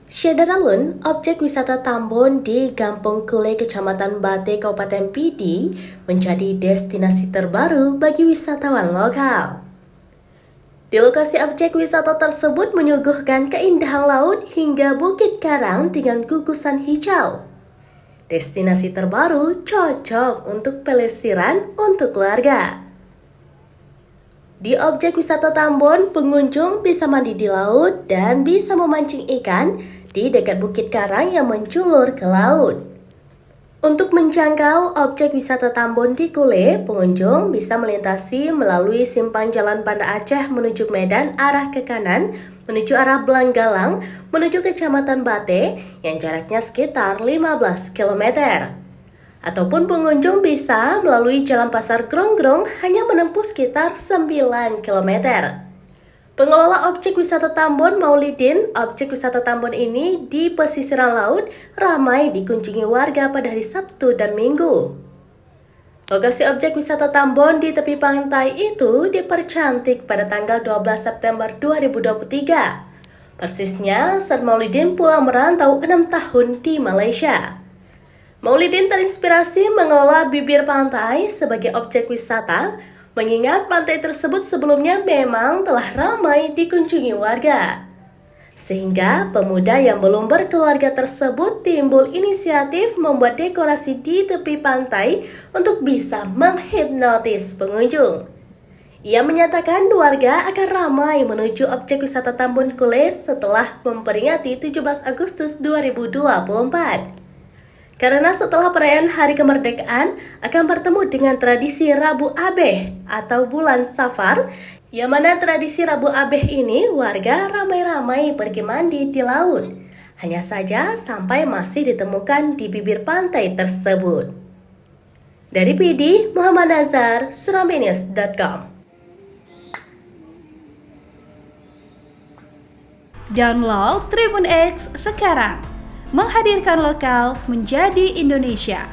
Syederalun, objek wisata Tambun di Kampung Kule, Kecamatan Bate, Kabupaten Pidi, menjadi destinasi terbaru bagi wisatawan lokal. Di lokasi objek wisata tersebut menyuguhkan keindahan laut hingga bukit karang dengan gugusan hijau. Destinasi terbaru cocok untuk pelesiran untuk keluarga. Di objek wisata Tambun, pengunjung bisa mandi di laut dan bisa memancing ikan di dekat bukit karang yang menculur ke laut. Untuk menjangkau objek wisata Tambun di Kule, pengunjung bisa melintasi melalui simpang Jalan Banda Aceh menuju Medan arah ke kanan, menuju arah Belanggalang, menuju Kecamatan Bate yang jaraknya sekitar 15 km. Ataupun pengunjung bisa melalui Jalan Pasar Grongrong hanya menempuh sekitar 9 km. Pengelola objek wisata Tambun Maulidin, objek wisata Tambun ini di pesisiran laut ramai dikunjungi warga pada hari Sabtu dan Minggu. Lokasi objek wisata Tambun di tepi pantai itu dipercantik pada tanggal 12 September 2023. Persisnya saat Maulidin pulang merantau 6 tahun di Malaysia. Maulidin terinspirasi mengelola bibir pantai sebagai objek wisata, mengingat pantai tersebut sebelumnya memang telah ramai dikunjungi warga. Sehingga pemuda yang belum berkeluarga tersebut timbul inisiatif membuat dekorasi di tepi pantai untuk bisa menghipnotis pengunjung. Ia menyatakan warga akan ramai menuju objek wisata Tambun Kule setelah memperingati 17 Agustus 2024. Karena setelah perayaan Hari Kemerdekaan akan bertemu dengan tradisi Rabu Abeh atau bulan Safar, yang mana tradisi Rabu Abeh ini warga ramai-ramai pergi mandi di laut. Hanya saja sampai masih ditemukan di bibir pantai tersebut. Dari Pidi, Muhammad Nazar, surabaya.com. Download Tribun X sekarang. Menghadirkan lokal menjadi Indonesia.